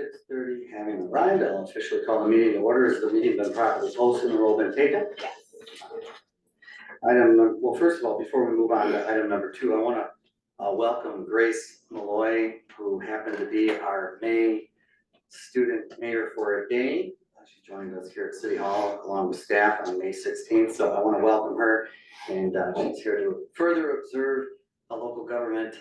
6:30 having arrived, I'll officially call the meeting to order. Is the meeting been properly posted and the roll been taken? Yes. Well, first of all, before we move on to item number 2, I want to welcome Grace Malloy, who happened to be our May student mayor for a day. She joined us here at City Hall along with staff on May 16th. So I want to welcome her, and she's here to further observe how local government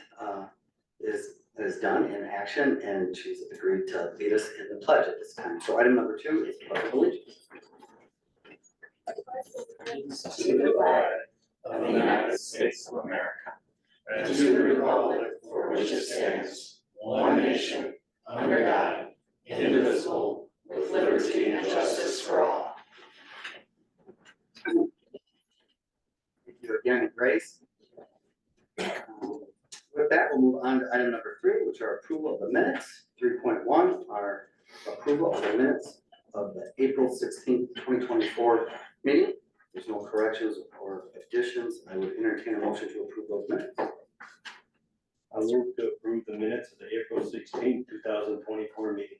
is done in action, and she's agreed to lead us in the pledge at this time. So item number 2 is pledge of allegiance. To the flag of the United States of America, and to the republic for which it stands, one nation, under God, indivisible, with liberty and justice for all. Thank you again, Grace. With that, we'll move on to item number 3, which are approval of the minutes. 3.1 are approval of the minutes of the April 16th, 2024 meeting. There's no corrections or additions. I would entertain a motion to approve those minutes. I'll move to approve the minutes of the April 16th, 2024 meeting.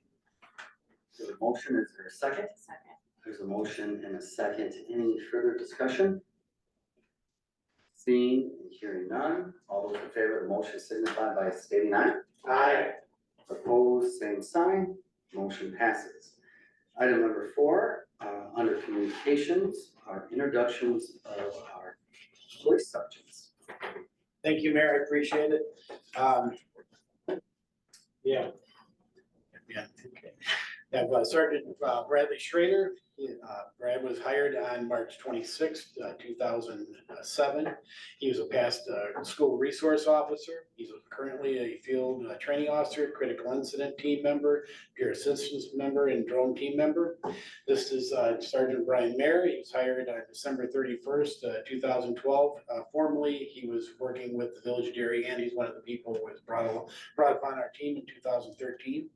So the motion, is there a second? Second. There's a motion and a second. Any further discussion? Seeing and hearing none, all those in favor of the motion signify by stating aye. Aye. Opposed, same sign. Motion passes. Item number 4, under communications, are introductions of our voice subjects. Thank you, Mayor. I appreciate it. Yeah. Okay. Have Sergeant Bradley Schrader. Brad was hired on March 26th, 2007. He was a past school resource officer. He's currently a field training officer, critical incident team member, peer assistance member, and drone team member. This is Sergeant Brian Mayer. He was hired on December 31st, 2012. Formerly, he was working with the Village Dairy, and he's one of the people who was brought upon our team in 2013.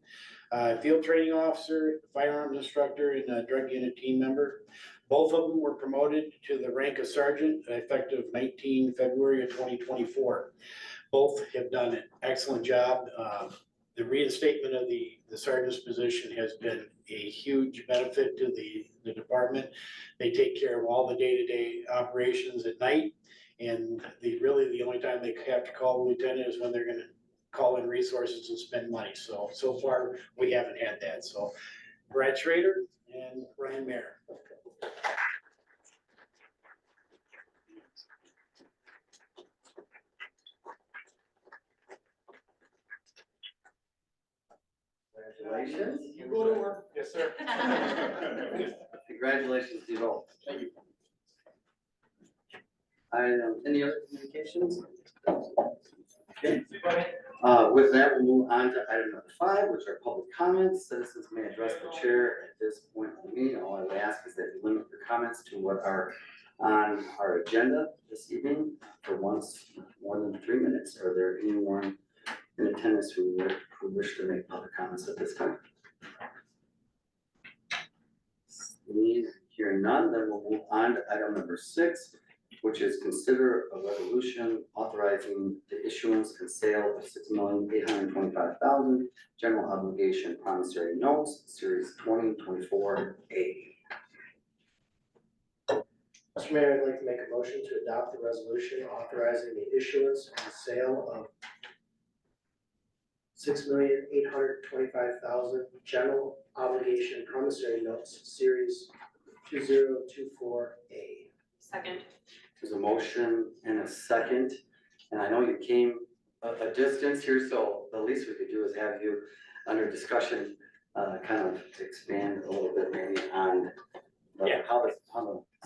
Field training officer, firearms instructor, and drug unit team member. Both of them were promoted to the rank of sergeant effective 19 February of 2024. Both have done an excellent job. The reinstatement of the sergeant's position has been a huge benefit to the department. They take care of all the day-to-day operations at night, and really the only time they have to call the lieutenant is when they're going to call in resources and spend money. So far we haven't had that. So Brad Schrader and Brian Mayer. Congratulations. You go to work. Yes, sir. Congratulations to you both. Thank you. Any other communications? Okay. With that, we'll move on to item number 5, which are public comments. Citizens may address the chair at this point of the meeting. All I would ask is that you limit your comments to what are on our agenda this evening for once more than 3 minutes. Are there anyone in attendance who wish to make public comments at this time? Hearing none, then we'll move on to item number 6, which is consider a resolution authorizing the issuance and sale of $6,825,000 general obligation promissory notes, series 2024A. Mr. Mayor, I'd like to make a motion to adopt the resolution authorizing the issuance and sale of $6,825,000 general obligation promissory notes, series 2024A. Second. There's a motion and a second, and I know you came a distance here, so the least we could do is have you under discussion, kind of expand a little bit maybe on how the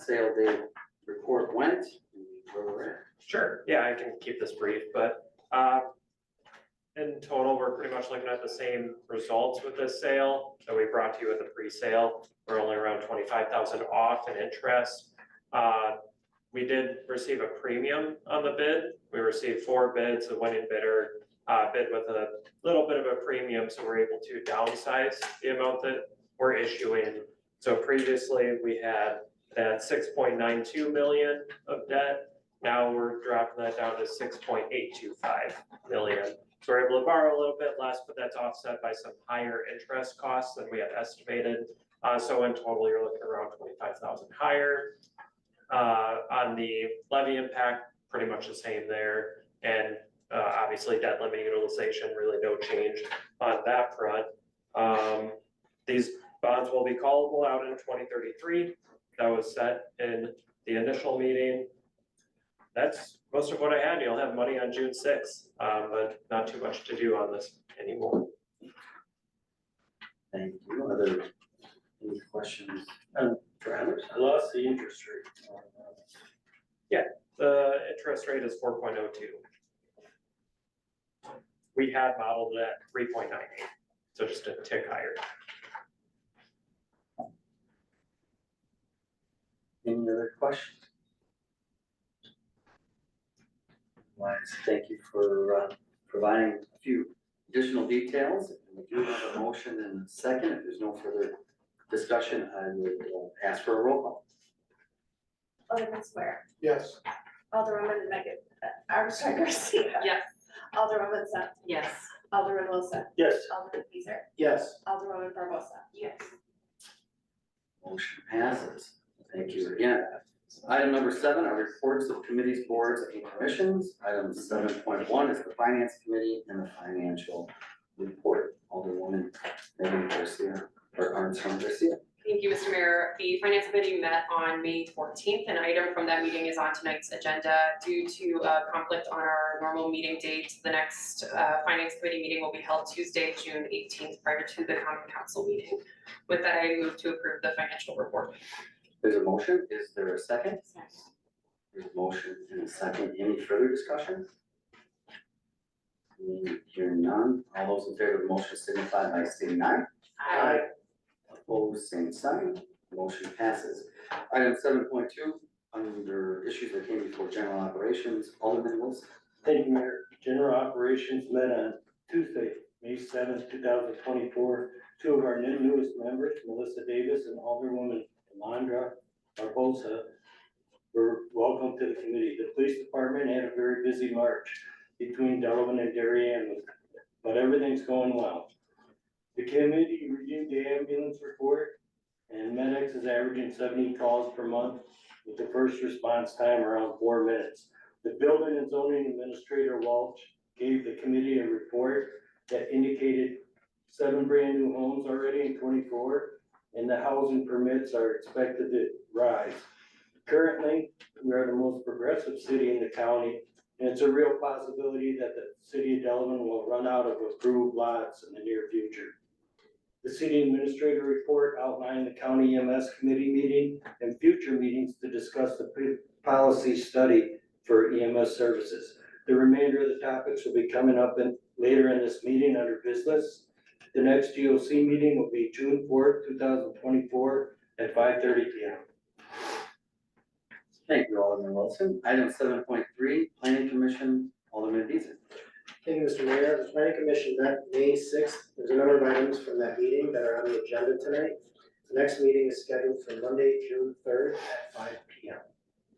sale day report went and where we're at. Sure, yeah, I can keep this brief, but in total, we're pretty much looking at the same results with this sale that we brought to you at the pre-sale. We're only around 25,000 off in interest. We did receive a premium on the bid. We received 4 bids. The winning bidder bid with a little bit of a premium, so we're able to downsize the amount that we're issuing. So previously we had that 6.92 million of debt. Now we're dropping that down to 6.825 million. So we're able to borrow a little bit less, but that's offset by some higher interest costs than we had estimated. So in total, you're looking around 25,000 higher. On the levy impact, pretty much the same there. And obviously debt limit utilization, really no change on that front. These bonds will be callable out in 2033. That was set in the initial meeting. That's most of what I had. You'll have money on June 6th, but not too much to do on this anymore. Thank you. Are there any questions for others? I lost the interest rate. The interest rate is 4.02. We had modeled it at 3.98, so just a tick higher. Any other questions? Lance, thank you for providing a few additional details. And we do have a motion and a second. If there's no further discussion, I would ask for a roll call. Alderman Square. Yes. Alderwoman Armstrong Garcia. Yes. Alderwoman Seth. Yes. Alderman Wilson. Yes. Alderman Beezer. Yes. Alderwoman Barbosa. Yes. Motion passes. Thank you again. Item number 7 are reports of committees, boards, and commissions. Item 7.1 is the Finance Committee and the Financial Report. Alderwoman Megan Garcia, or Armstrong Garcia. Thank you, Mr. Mayor. The Finance Committee met on May 14th. An item from that meeting is on tonight's agenda. Due to a conflict on our normal meeting date, the next Finance Committee meeting will be held Tuesday, June 18th, prior to the Common Council meeting. With that, I move to approve the financial report. There's a motion. Is there a second? There's a motion and a second. Any further discussion? Hearing none. All those in favor of the motion signify by stating aye. Aye. Opposed, same sign. Motion passes. Item 7.2, under issues that came before general operations, Alderman Wilson. Thank you, Mayor. General Operations met on Tuesday, May 7th, 2024. Two of our newest members, Melissa Davis and Alderwoman Alondra Barbosa, were welcome to the committee. The police department had a very busy March between Delavan and Darien, but everything's going well. The committee reviewed the ambulance report, and medics is averaging 70 calls per month with the first response time around 4 minutes. The building and zoning administrator Walsh gave the committee a report that indicated 7 brand new homes already in 24, and the housing permits are expected to rise. Currently, we are the most progressive city in the county, and it's a real possibility that the city of Delavan will run out of approved lots in the near future. The city administrator report outlined the county EMS committee meeting and future meetings to discuss the policy study for EMS services. The remainder of the topics will be coming up later in this meeting under business. The next GOC meeting will be June 4th, 2024 at 5:30 p.m. Thank you, Alderman Wilson. Item 7.3, Planning Commission, Alderman Beezer. Thank you, Mr. Mayor. The planning commission met May 6th. There's a number of items from that meeting that are on the agenda tonight. The next meeting is scheduled for Monday, June 3rd at 5 p.m.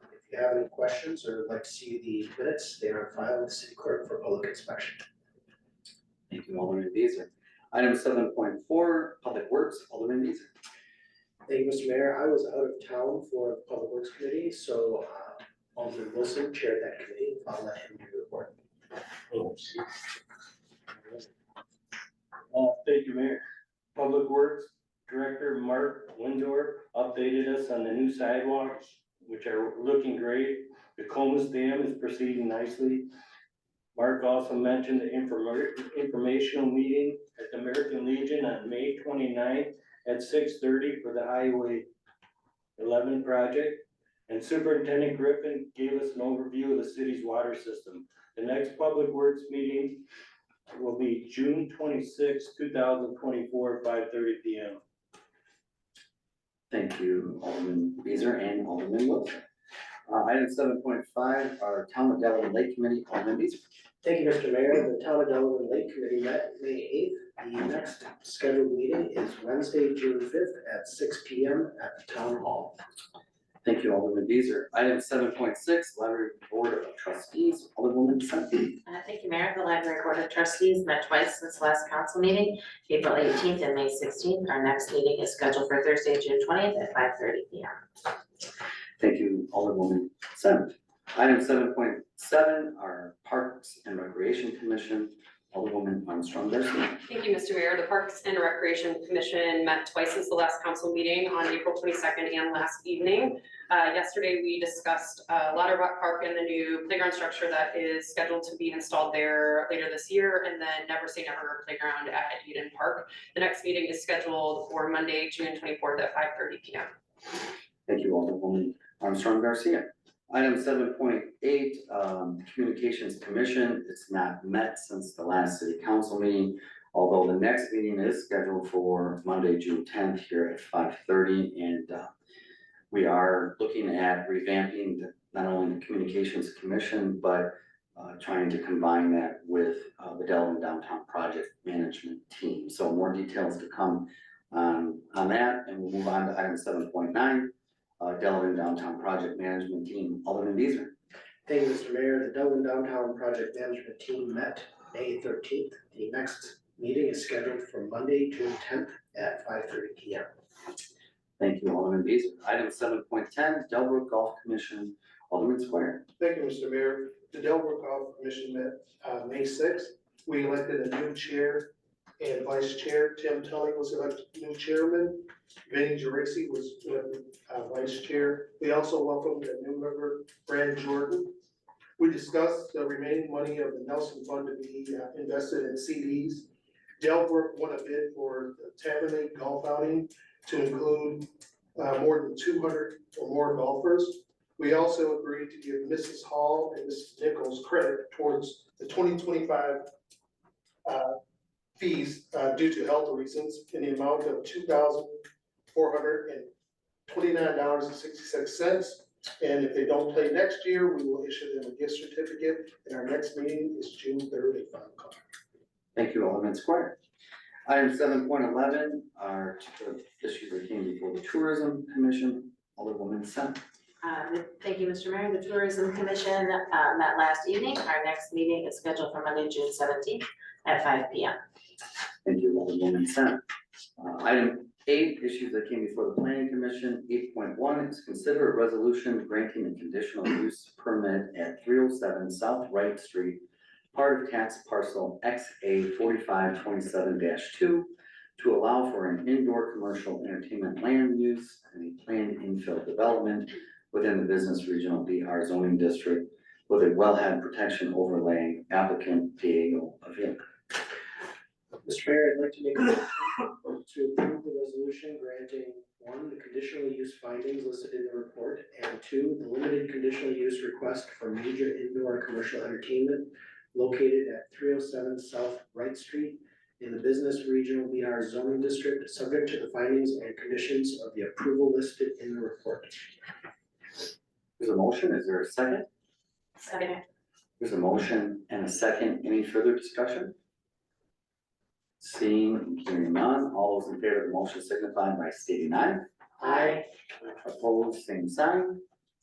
If you have any questions or would like to see the minutes, they are on file with the city clerk for public inspection. Thank you, Alderman Beezer. Item 7.4, Public Works, Alderman Beezer. Thank you, Mr. Mayor. I was out of town for the Public Works Committee, so Alderman Wilson chaired that committee. I'll let him do the report. Thank you, Mayor. Public Works Director Mark Windor updated us on the new sidewalks, which are looking great. The Comus Dam is proceeding nicely. Mark also mentioned the informational meeting at the American Legion on May 29th at 6:30 for the Highway 11 project. And Superintendent Griffin gave us an overview of the city's water system. The next Public Works meeting will be June 26, 2024, 5:30 p.m. Thank you, Alderman Beezer and Alderman Wilson. Item 7.5, our Town of Delavan Lake Committee, Alderman Beezer. Thank you, Mr. Mayor. The Town of Delavan Lake Committee met May 8th. The next scheduled meeting is Wednesday, June 5th at 6 p.m. at the Town Hall. Thank you, Alderman Beezer. Item 7.6, Library Board of Trustees, Alderwoman Seth. Thank you, Mayor, the Library Board of Trustees met twice since the last council meeting, April 18th and May 16th. Our next meeting is scheduled for Thursday, June 20th at 5:30 p.m. Thank you, Alderwoman Cent. Item 7.7, our Parks and Recreation Commission, Alderwoman Armstrong Garcia. Thank you, Mr. Mayor. The Parks and Recreation Commission met twice since the last council meeting on April 22nd and last evening. Yesterday, we discussed Lauterbach Park and the new playground structure that is scheduled to be installed there later this year, and then Never Say Never playground at Eden Park. The next meeting is scheduled for Monday, June 24th at 5:30 p.m. Thank you, Alderwoman Armstrong Garcia. Item 7.8, Communications Commission, it's not met since the last city council meeting, although the next meeting is scheduled for Monday, June 10th here at 5:30, and we are looking at revamping not only the Communications Commission, but trying to combine that with the Delavan Downtown Project Management Team. So more details to come on that, and we'll move on to item 7.9. Delavan Downtown Project Management Team, Alderman Beazer. Thank you, Mr. Mayor. The Delavan Downtown Project Management Team met May 13th. The next meeting is scheduled for Monday, June 10th at 5:30 p.m. Thank you, Alderman Beazer. Item 7.10, Delbrook Golf Commission, Alderman Squire. Thank you, Mr. Mayor. The Delbrook Golf Commission met May 6th. We elected a new chair and vice chair. Tim Tully was elected new chairman. Vinnie Jerixi was elected vice chair. We also welcomed a new member, Brad Jordan. We discussed the remaining money of the Nelson Fund to be invested in CDs. Delbrook won a bid for the Tabernacle Golf Outing to include more than 200 or more golfers. We also agreed to give Mrs. Hall and Mrs. Nichols credit towards the 2025 fees due to health reasons in the amount of $2,429.66. And if they don't play next year, we will issue them a gift certificate. And our next meeting is June 3rd at 5 o'clock. Thank you, Alderman Squire. Item 7.11 are issues that came before the Tourism Commission, Alderwoman Sen. Thank you, Mr. Mayor. The Tourism Commission met last evening. Our next meeting is scheduled for Monday, June 17th at 5 p.m. Thank you, Alderwoman Sen. Item 8, issues that came before the Planning Commission. 8.1 is consider a resolution granting a conditional use permit at 307 South Wright Street, part of tax parcel XA 4527-2 to allow for an indoor commercial entertainment land use and a planned infill development within the business regional BR zoning district with a wellhead protection overlay. Applicant Diego Avila. Mr. Mayor, I'd like to make a motion to approve the resolution granting 1, the conditional use findings listed in the report, and 2, the limited conditional use request for major indoor commercial entertainment located at 307 South Wright Street in the business regional BR zoning district, subject to the findings and conditions of the approval listed in the report. There's a motion. Is there a second? Second. There's a motion and a second. Any further discussion? Seeing and hearing none, all those in favor of the motion signify by stating aye. Aye. Opposed, same sign.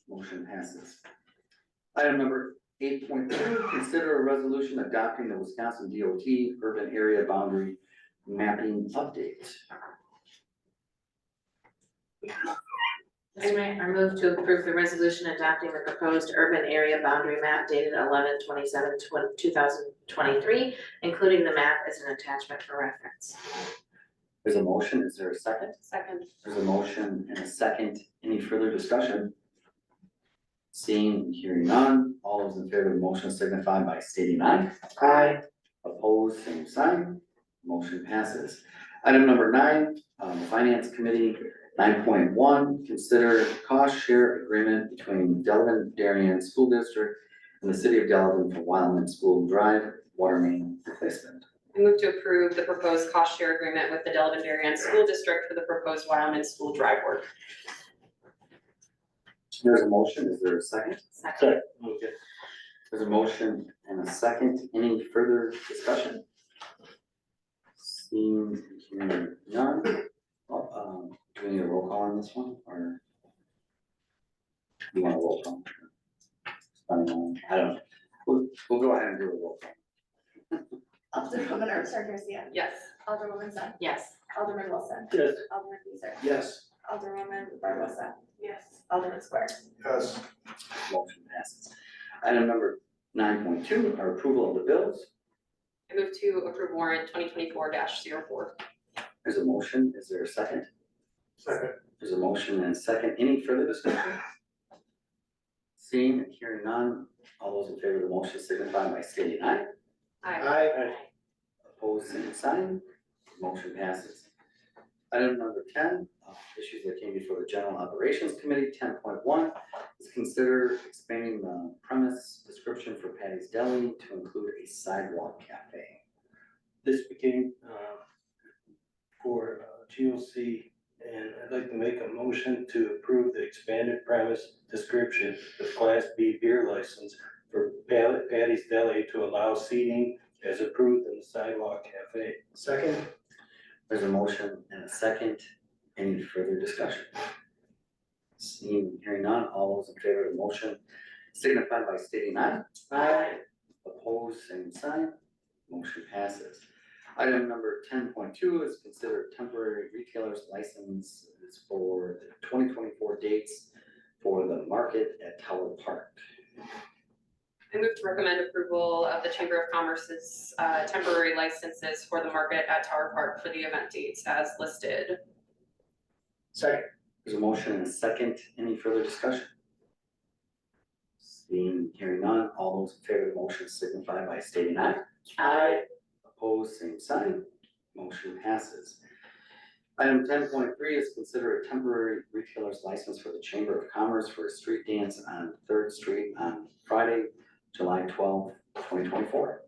Motion passes. Item number 8.2, consider a resolution adopting the Wisconsin DOT urban area boundary mapping update. Mr. Mayor, I move to approve the resolution adopting the proposed urban area boundary map dated 11/27/2023, including the map as an attachment for reference. There's a motion. Is there a second? Second. There's a motion and a second. Any further discussion? Seeing and hearing none, all those in favor of the motion signify by stating aye. Aye. Opposed, same sign. Motion passes. Item number 9, Finance Committee. 9.1, consider cost share agreement between Delavan Darien School District and the City of Delavan for Wildman School Drive water main replacement. I move to approve the proposed cost share agreement with the Delavan Darien School District for the proposed Wildman School Drive work. There's a motion. Is there a second? Second. Okay. There's a motion and a second. Any further discussion? Seeing and hearing none. Do we need a roll call on this one, or do you want a roll call? I don't know. We'll go ahead and do a roll call. Alderwoman Armstrong Garcia. Yes. Alderwoman Sun. Yes. Alderman Wilson. Yes. Alderman Keiser. Yes. Alderwoman Barbosa. Yes. Alderman Square. Yes. Motion passes. Item number 9.2, our approval of the bills. I move to approve warrant 2024-04. There's a motion. Is there a second? Second. There's a motion and a second. Any further discussion? Seeing and hearing none, all those in favor of the motion signify by stating aye. Aye. Opposed, same sign. Motion passes. Item number 10, issues that came before the General Operations Committee. 10.1 is consider expanding the premise description for Patty's Deli to include a sidewalk cafe. This became, for GOC, and I'd like to make a motion to approve the expanded premise description of Class B beer license for Patty's Deli to allow seating as approved in the sidewalk cafe. Second. There's a motion and a second. Any further discussion? Seeing and hearing none, all those in favor of the motion signify by stating aye. Aye. Opposed, same sign. Motion passes. Item number 10.2 is consider temporary retailer's license for the 2024 dates for the market at Tower Park. I move to recommend approval of the Chamber of Commerce's temporary licenses for the market at Tower Park for the event dates as listed. Second. There's a motion and a second. Any further discussion? Seeing and hearing none, all those in favor of the motion signify by stating aye. Aye. Opposed, same sign. Motion passes. Item 10.3 is consider a temporary retailer's license for the Chamber of Commerce for a street dance on 3rd Street on Friday, July 12th, 2024.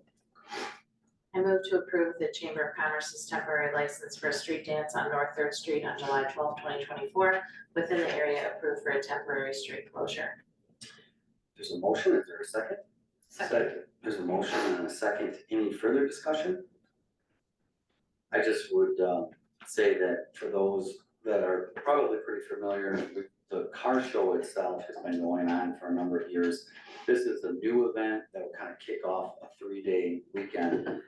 I move to approve the Chamber of Commerce's temporary license for a street dance on North Third Street on July 12, 2024, within the area approved for a temporary street closure. There's a motion. Is there a second? Second. There's a motion and a second. Any further discussion? I just would say that for those that are probably pretty familiar with the car show itself has been going on for a number of years. This is a new event that will kind of kick off a 3-day weekend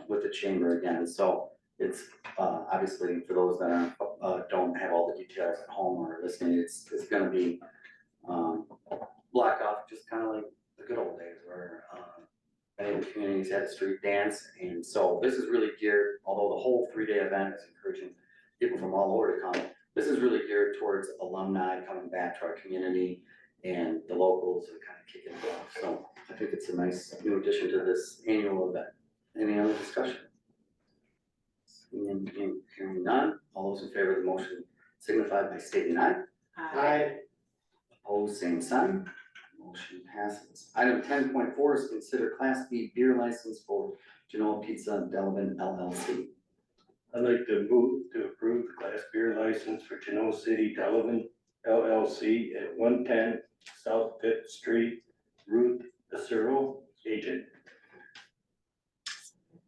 with the chamber again. So it's obviously for those that don't have all the details at home or listening, it's going to be block off just kind of like the good old days where many of the communities had a street dance. And so this is really geared, although the whole 3-day event is encouraging people from all over to come, this is really geared towards alumni coming back to our community and the locals and kind of kicking it off. So I think it's a nice new addition to this annual event. Any other discussion? Hearing none, all those in favor of the motion signify by stating aye. Aye. Opposed, same sign. Motion passes. Item 10.4 is consider Class B beer license for Genoa Pizza Delavan LLC. I'd like to move to approve the Class beer license for Genoa City Delavan LLC at 110 South 5th Street, Ruth Acero, agent.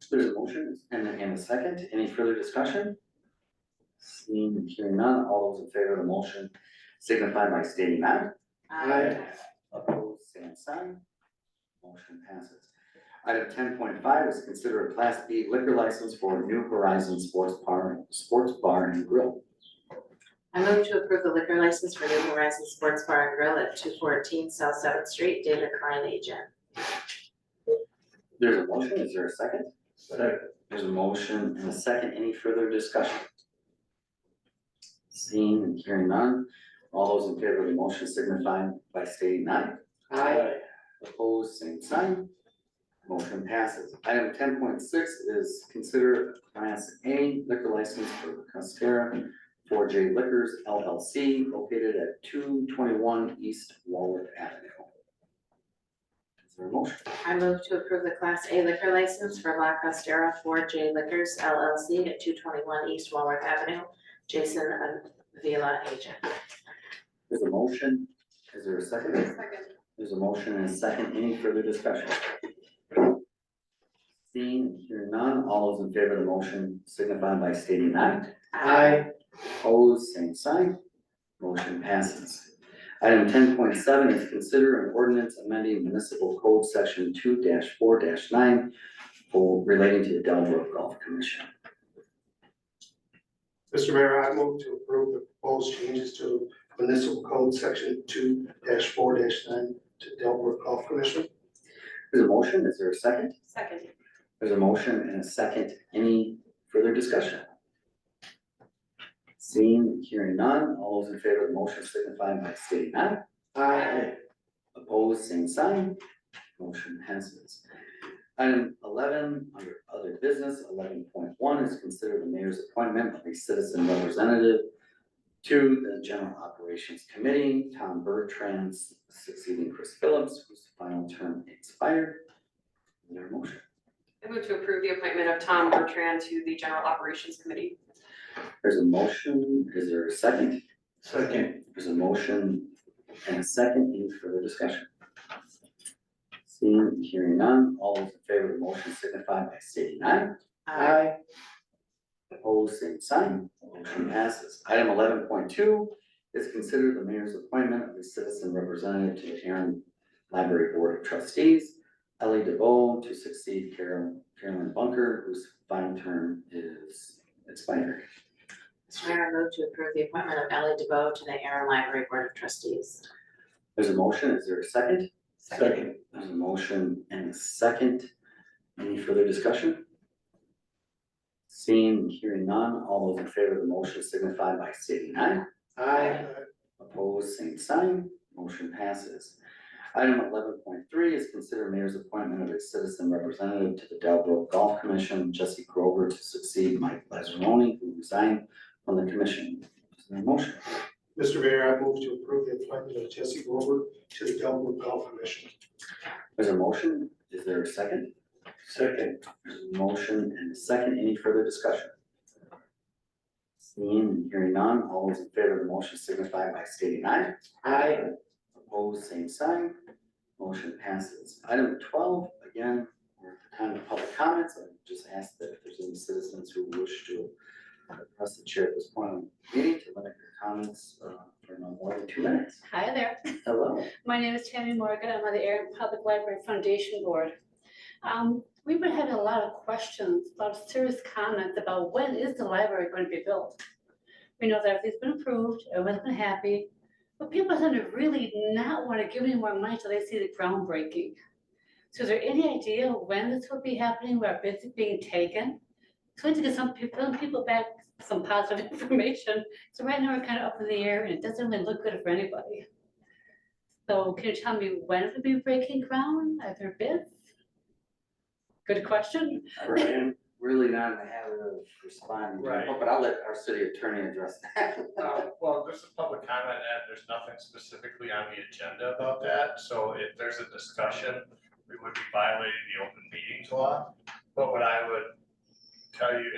There's a motion and a second. Any further discussion? Seeing and hearing none, all those in favor of the motion signify by stating aye. Aye. Opposed, same sign. Motion passes. Item 10.5 is consider a Class B liquor license for New Horizon Sports Bar and Grill. I move to approve the liquor license for New Horizon Sports Bar and Grill at 214 South 7th Street, David Klein, agent. There's a motion. Is there a second? Second. There's a motion and a second. Any further discussion? Seeing and hearing none, all those in favor of the motion signify by stating aye. Aye. Opposed, same sign. Motion passes. Item 10.6 is consider Class A liquor license for Costera 4J Liquors LLC located at 221 East Walworth Avenue. Is there a motion? I move to approve the Class A liquor license for La Costera 4J Liquors LLC at 221 East Walworth Avenue, Jason Avila, agent. There's a motion. Is there a second? Second. There's a motion and a second. Any further discussion? Seeing and hearing none, all those in favor of the motion signify by stating aye. Aye. Opposed, same sign. Motion passes. Item 10.7 is consider an ordinance amending municipal code section 2-4-9 for relating to the Delbrook Golf Commission. Mr. Mayor, I move to approve the proposed changes to municipal code section 2-4-9 to Delbrook Golf Commission. There's a motion, is there a second? Second. There's a motion and a second, any further discussion? Seeing, hearing none, all those in favor of the motion signify by stating aye. Aye. Opposed, same sign, motion passes. Item 11, under other business, 11.1 is consider the mayor's appointment of a citizen representative to the General Operations Committee, Tom Bertrand succeeding Chris Phillips, whose final term expired. Is there a motion? I move to approve the appointment of Tom Bertrand to the General Operations Committee. There's a motion, is there a second? Second. There's a motion and a second, any further discussion? Seeing, hearing none, all those in favor of the motion signify by stating aye. Aye. Opposed, same sign, motion passes. Item 11.2 is consider the mayor's appointment of a citizen representative to the Aaron Library Board of Trustees, Ellie DeVoe, to succeed Carolyn Bunker, whose final term is expired. Mr. Mayor, I move to approve the appointment of Ellie DeVoe to the Aaron Library Board of Trustees. There's a motion, is there a second? Second. There's a motion and a second. Any further discussion? Seeing, hearing none, all those in favor of the motion signify by stating aye. Aye. Opposed, same sign, motion passes. Item 11.3 is consider mayor's appointment of a citizen representative to the Delbrook Golf Commission, Jesse Grover, to succeed Mike Lazzaroni, who resigned from the commission. Is there a motion? Mr. Mayor, I move to approve the appointment of Jesse Wilbur to the Delbrook Golf Commission. There's a motion, is there a second? Second. There's a motion and a second, any further discussion? Seeing and hearing none, all those in favor of the motion signify by stating aye. Aye. Opposed, same sign, motion passes. Item 12, again, we're at the time of public comments. I just ask that if there's any citizens who wish to address the chair at this point of the meeting, to limit your comments for no more than 2 minutes. Hi there, Hello. my name is Tammy Morgan, I'm on the Aaron Public Library Foundation Board. We've been having a lot of questions, a lot of serious comments about when is the library going to be built? We know that everything's been approved, everyone's been happy, but people tend to really not want to give any more money until they see the groundbreaking. So is there any idea when this will be happening, where bids are being taken? So we need to get some people back some positive information. So right now we're kind of up in the air and it doesn't really look good for anybody. So can you tell me when it will be breaking ground? Are there bids? Good question. I am really not in the habit of responding, Right. but I'll let our city attorney address that. Well, there's a public comment and there's nothing specifically on the agenda about that, so if there's a discussion, we would be violating the open meetings law. But what I would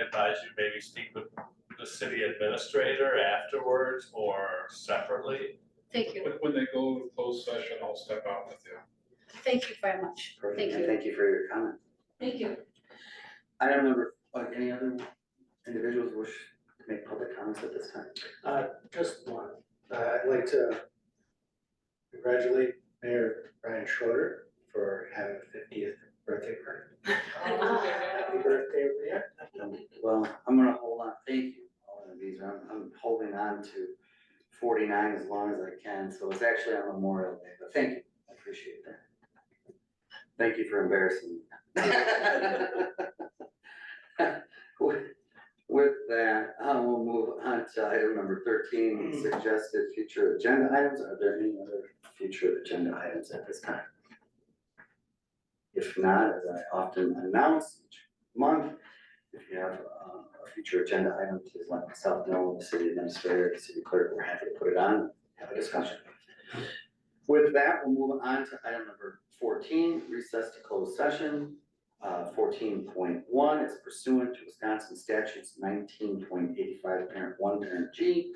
advise you maybe speak with the city administrator afterwards or separately. Thank you. When they go to closed session, I'll step out with you. Thank you very much. Thank you. Thank you for your comment. Thank you. Item number, any other individuals wish to make public comments at this time? Just one. I'd like to congratulate Mayor Brian Schroeder for having a 50th birthday party. Happy birthday, Mayor. Well, I'm gonna hold on, thank you, all of these, I'm holding on to 49 as long as I can, so it's actually on Memorial Day, but thank you, I appreciate that. Thank you for embarrassing me. With that, we'll move on to item number 13, suggested future agenda items. Are there any other future agenda items at this time? If not, as I often announce each month, if you have a future agenda item, please let myself know, the city administrator, the city clerk, we're happy to put it on, have a discussion. With that, we'll move on to item number 14, recess to closed session. 14.1 is pursuant to Wisconsin statutes 19.85 parent 1 parent G,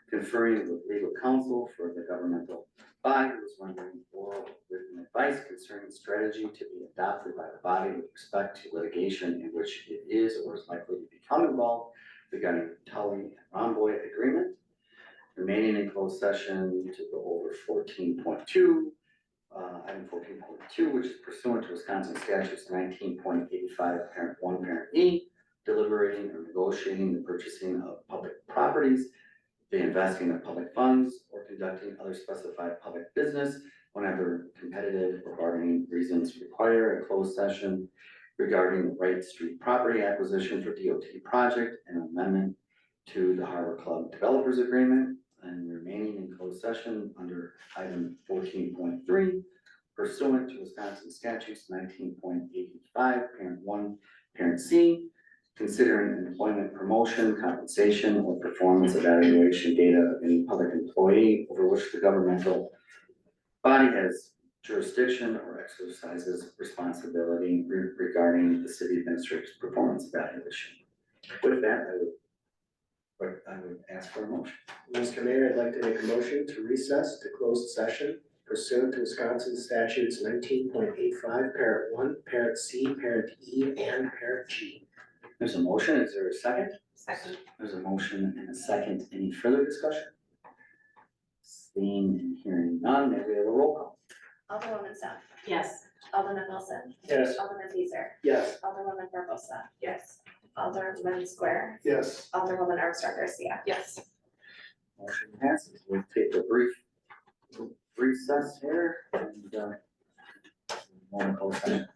conferring with legal counsel for the governmental body who is rendering oral written advice concerning strategy to be adopted by the body with respect to litigation in which it is or is likely to become involved regarding Tully and Romboy agreement. Remaining in closed session to go over 14.2, Item 14.2, which is pursuant to Wisconsin statutes 19.85, parent 1, parent E, deliberating or negotiating the purchasing of public properties, the investing of public funds, or conducting other specified public business whenever competitive or bargaining reasons require a closed session regarding the Wright Street property acquisition for DOT project and amendment to the Harbor Club Developers Agreement, and remaining in closed session under item 14.3 pursuant to Wisconsin statutes 19.85, parent 1, parent C, considering employment promotion, compensation, or performance evaluation data of any public employee over which the governmental body has jurisdiction or exercises responsibility regarding the city administrator's performance evaluation. With that, I would ask for a motion. Mr. Mayor, I'd like to make a motion to recess to closed session pursuant to Wisconsin statutes 19.85, parent 1, parent C, parent E, and parent G. There's a motion, is there a second? Second. There's a motion and a second, any further discussion? Seeing and hearing none, may we have a roll call? Alderwoman Steph. Yes. Alderman Wilson. Yes. Alderman Deezer. Yes. Alderwoman Barbosa. Yes. Alderman Square. Yes. Alderwoman Armstrong Garcia. Yes. Motion passes. We'll take a brief recess here and one close session.